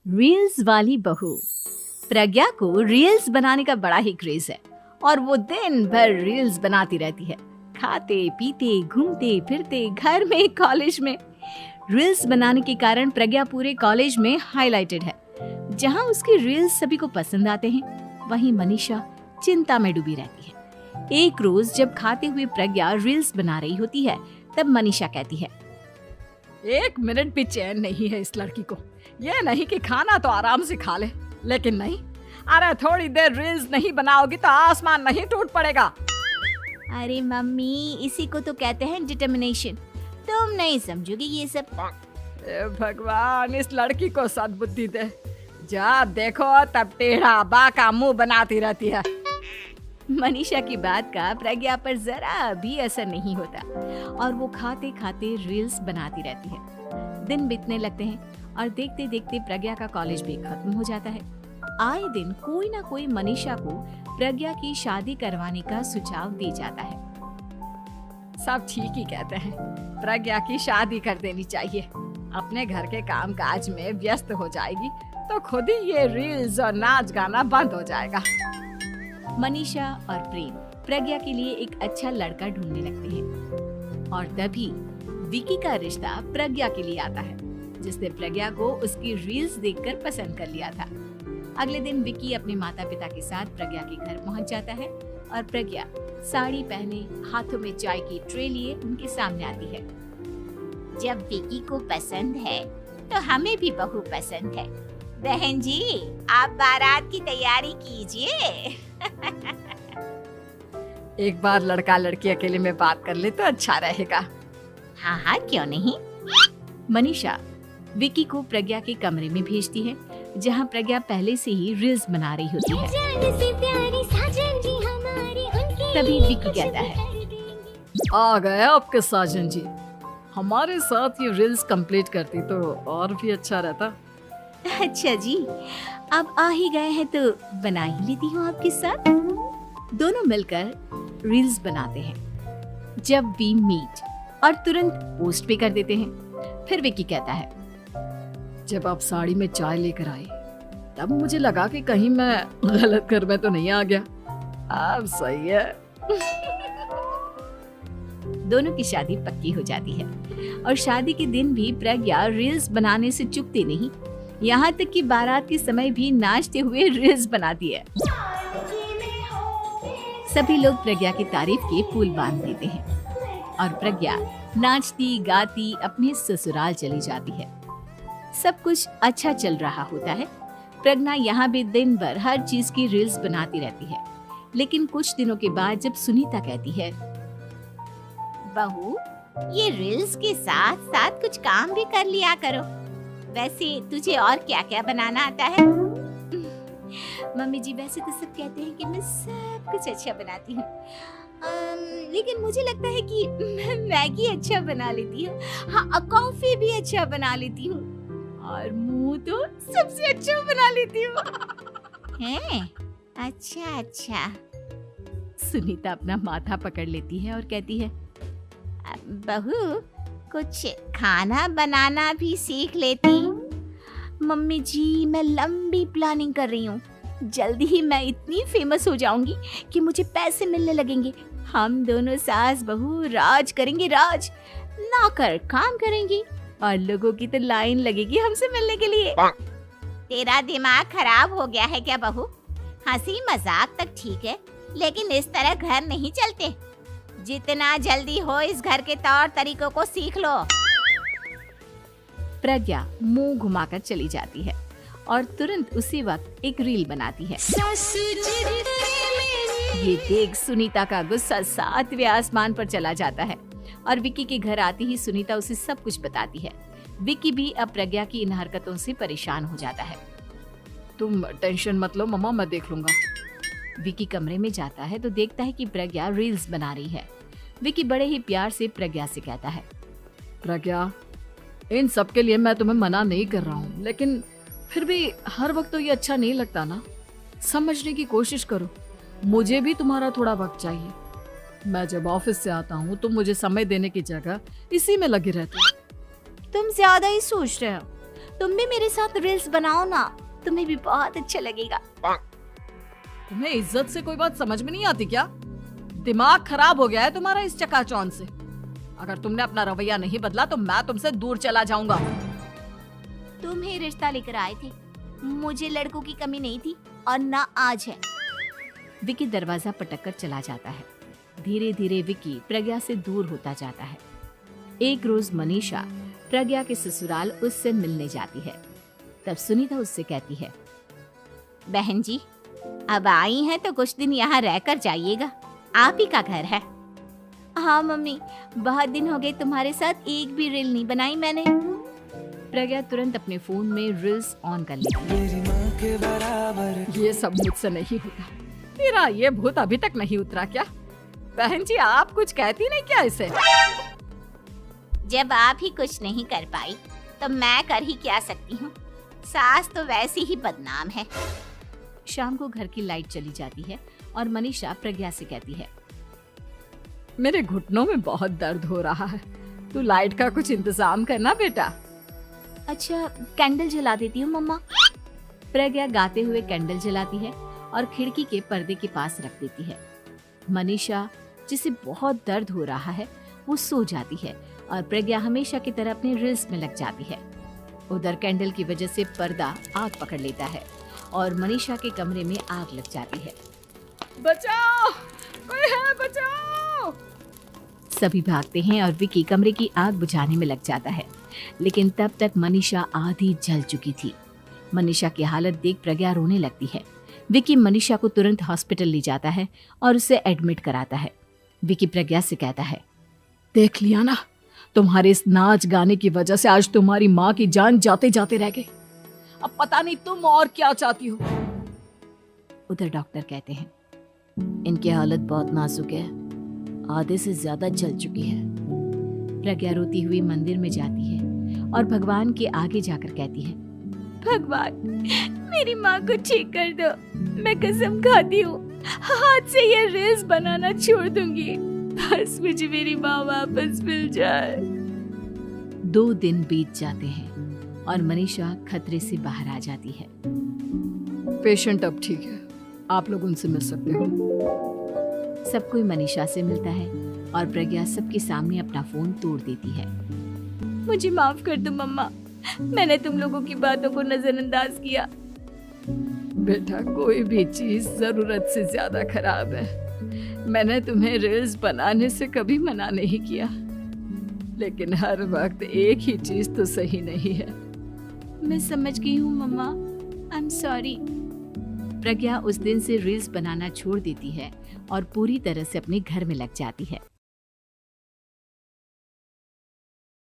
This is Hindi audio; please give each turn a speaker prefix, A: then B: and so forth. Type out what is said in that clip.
A: रील्स वाली बहू। प्रज्ञा को रील्स बनाने का बड़ा ही क्रेज है और वो दिन भर रील्स बनाती रहती है। खाते पीते घूमते फिरते घर में कॉलेज में रील्स बनाने के कारण प्रज्ञा पूरे कॉलेज में हाईलाइटेड है। जहां उसकी रील्स सभी को पसंद आते हैं, वहीं मनीषा चिंता में डूबी रहती है। एक रोज जब खाते हुए प्रज्ञा रील्स बना रही होती है, तब मनीषा कहती है,
B: 1 मिनट भी चैन नहीं है इस लड़की को। ये नहीं कि खाना तो आराम से खा ले, लेकिन नहीं, अरे थोड़ी देर रील्स नहीं बनाओगी तो आसमान नहीं टूट पड़ेगा।
A: अरे मम्मी, इसी को तो कहते हैं डिटर्मिनेशन। तुम नहीं समझोगी ये सब।
B: ए भगवान, इस लड़की को सद्बुद्धि दे। जब देखो तब टेढ़ा बाका मुंह बनाती रहती है।
A: मनीषा की बात का प्रज्ञा पर जरा भी असर नहीं होता और वो खाते खाते रील्स बनाती रहती है। दिन बीतने लगते हैं और देखते देखते प्रज्ञा का कॉलेज भी खत्म हो जाता है। आए दिन कोई ना कोई मनीषा को प्रज्ञा की शादी करवाने का सुझाव दे जाता है।
B: सब ठीक ही कहते हैं, प्रज्ञा की शादी कर देनी चाहिए। अपने घर के काम काज में व्यस्त हो जाएगी तो खुद ही ये रील्स और नाच गाना बंद हो जाएगा।
A: मनीषा और प्रेम प्रज्ञा के लिए एक अच्छा लड़का ढूंढने लगते हैं और तभी विकी का रिश्ता प्रज्ञा के लिए आता है, जिसने प्रज्ञा को उसकी रील्स देखकर पसंद कर लिया था। अगले दिन विकी अपने माता पिता के साथ प्रज्ञा के घर पहुंच जाता है और प्रज्ञा साड़ी पहने हाथों में चाय की ट्रे लिए उनके सामने आती है।
C: जब विकी को पसंद है तो हमें भी बहू पसंद है। बहन जी, आप बारात की तैयारी कीजिए।
B: एक बार लड़का लड़की अकेले में बात कर ले तो अच्छा रहेगा।
C: हाँ हाँ, क्यों नहीं।
A: मनीषा विकी को प्रज्ञा के कमरे में भेजती है, जहां प्रज्ञा पहले से ही रील्स बना रही होती है। तभी विकी कहता है,
B: आ गए आपके साजन जी। हमारे साथ ये रील्स कंप्लीट करती तो और भी अच्छा रहता।
A: अच्छा जी, अब आ ही गए हैं तो बना ही लेती हूँ आपके साथ। दोनों मिलकर रील्स बनाते हैं। जब वी मीट और तुरंत पोस्ट भी कर देते हैं। फिर विकी कहता है,
B: जब आप साड़ी में चाय लेकर आए तब मुझे लगा कि कहीं मैं गलत घर में तो नहीं आ गया। अब सही है।
A: दोनों की शादी पक्की हो जाती है और शादी के दिन भी प्रज्ञा रील्स बनाने से चूकती नहीं। यहाँ तक कि बारात के समय भी नाचते हुए रील्स बनाती है। सभी लोग प्रज्ञा की तारीफ के पुल बांध देते हैं और प्रज्ञा नाचती गाती अपने ससुराल चली जाती है। सब कुछ अच्छा चल रहा होता है। प्रज्ञा यहाँ भी दिन भर हर चीज की रील्स बनाती रहती है। लेकिन कुछ दिनों के बाद जब सुनीता कहती है,
C: बहू, ये रील्स के साथ साथ कुछ काम भी कर लिया करो। वैसे तुझे और क्या क्या बनाना आता है?
A: मम्मी जी, वैसे तो सब कहते हैं कि मैं सब कुछ अच्छा बनाती हूँ, लेकिन मुझे लगता है कि मैं मैगी अच्छा बना लेती हूँ। हाँ, कॉफी भी अच्छा बना लेती हूँ और मुंह तो सबसे अच्छा बना लेती हूँ।
C: हैं? अच्छा अच्छा।
A: सुनीता अपना माथा पकड़ लेती है और कहती है,
C: बहू, कुछ खाना बनाना भी सीख लेती।
A: मम्मी जी, मैं लंबी प्लानिंग कर रही हूँ। जल्दी ही मैं इतनी फेमस हो जाऊंगी कि मुझे पैसे मिलने लगेंगे। हम दोनों सास बहू राज करेंगे, राज। नौकर काम करेंगे और लोगों की तो लाइन लगेगी हमसे मिलने के लिए।
C: तेरा दिमाग खराब हो गया है क्या बहू? हंसी मजाक तक ठीक है, लेकिन इस तरह घर नहीं चलते। जितना जल्दी हो इस घर के तौर तरीकों को सीख लो।
A: प्रज्ञा मुंह घुमाकर चली जाती है और तुरंत उसी वक्त एक रील बनाती है। ये देख सुनीता का गुस्सा 7वें आसमान पर चला जाता है और विकी के घर आती ही सुनीता उसे सब कुछ बताती है। विकी भी अब प्रज्ञा की इन हरकतों से परेशान हो जाता है।
B: तुम टेंशन मत लो मम्मा, मैं देख लूंगा।
A: विकी कमरे में जाता है तो देखता है कि प्रज्ञा रील्स बना रही है। विकी बड़े ही प्यार से प्रज्ञा से कहता है,
B: प्रज्ञा, इन सब के लिए मैं तुम्हें मना नहीं कर रहा हूँ, लेकिन फिर भी हर वक्त तो ये अच्छा नहीं लगता ना। समझने की कोशिश करो, मुझे भी तुम्हारा थोड़ा वक्त चाहिए। मैं जब ऑफिस से आता हूँ तो मुझे समय देने की जगह इसी में लगी रहती है।
A: तुम ज्यादा ही सोच रहे हो। तुम भी मेरे साथ रील्स बनाओ ना, तुम्हें भी बहुत अच्छा लगेगा।
B: तुम्हें इज्जत से कोई बात समझ में नहीं आती क्या? दिमाग खराब हो गया है तुम्हारा इस चकाचौंध से। अगर तुमने अपना रवैया नहीं बदला तो मैं तुमसे दूर चला जाऊंगा।
C: तुम ही रिश्ता लेकर आए थे, मुझे लड़कों की कमी नहीं थी और ना आज है।
A: विकी दरवाजा पटककर चला जाता है। धीरे धीरे विकी प्रज्ञा से दूर होता जाता है। एक रोज मनीषा प्रज्ञा के ससुराल उससे मिलने जाती है। तब सुनीता उससे कहती है,
C: बहन जी, अब आई हैं तो कुछ दिन यहाँ रहकर जाइएगा, आप ही का घर है। हाँ मम्मी, बहुत दिन हो गए तुम्हारे साथ एक भी रील नहीं बनाई मैंने।
A: प्रज्ञा तुरंत अपने फोन में रील्स ऑन कर लेती है।
B: ये सब मुझसे नहीं होता। तेरा ये भूत अभी तक नहीं उतरा क्या? बहन जी, आप कुछ कहती नहीं क्या इसे?
C: जब आप ही कुछ नहीं कर पाई तो मैं कर ही क्या सकती हूँ। सास तो वैसी ही बदनाम है।
A: शाम को घर की लाइट चली जाती है और मनीषा प्रज्ञा से कहती है,
B: मेरे घुटनों में बहुत दर्द हो रहा है, तू लाइट का कुछ इंतजाम करना बेटा।
A: अच्छा, कैंडल जला देती हूँ मम्मा। प्रज्ञा गाते हुए कैंडल जलाती है और खिड़की के पर्दे के पास रख देती है। मनीषा, जिसे बहुत दर्द हो रहा है, वो सो जाती है और प्रज्ञा हमेशा की तरह अपने रील्स में लग जाती है। उधर कैंडल की वजह से पर्दा आग पकड़ लेता है और मनीषा के कमरे में आग लग जाती है।
B: बचाओ, कोई है, बचाओ।
A: सभी भागते हैं और विकी कमरे की आग बुझाने में लग जाता है, लेकिन तब तक मनीषा आधी जल चुकी थी। मनीषा की हालत देख प्रज्ञा रोने लगती है। विकी मनीषा को तुरंत हॉस्पिटल ले जाता है और उसे एडमिट कराता है। विकी प्रज्ञा से कहता है,
B: देख लिया ना, तुम्हारे इस नाच गाने की वजह से आज तुम्हारी माँ की जान जाते जाते रह गई। अब पता नहीं तुम और क्या चाहती हो।
A: उधर डॉक्टर कहते हैं, इनकी हालत बहुत नाजुक है, आधे से ज्यादा जल चुकी है। प्रज्ञा रोती हुई मंदिर में जाती है और भगवान के आगे जाकर कहती है,
C: भगवान, मेरी माँ को ठीक कर दो। मैं कसम खाती हूँ हाथ से ये रील्स बनाना छोड़ दूंगी, बस मुझे मेरी माँ वापस मिल जाए।
A: 2 दिन बीत जाते हैं और मनीषा खतरे से बाहर आ जाती है।
B: पेशेंट अब ठीक है, आप लोग उनसे मिल सकते हो।
A: सब कोई मनीषा से मिलता है और प्रज्ञा सबके सामने अपना फोन तोड़ देती है।
C: मुझे माफ कर दो मम्मा, मैंने तुम लोगों की बातों को नजरअंदाज किया।
B: बेटा, कोई भी चीज जरूरत से ज्यादा खराब है। मैंने तुम्हें रील्स बनाने से कभी मना नहीं किया, लेकिन हर वक्त एक ही चीज तो सही नहीं है।
C: मैं समझ गई हूँ मम्मा, आई एम सॉरी।
A: प्रज्ञा उस दिन से रील्स बनाना छोड़ देती है और पूरी तरह से अपने घर में लग जाती है।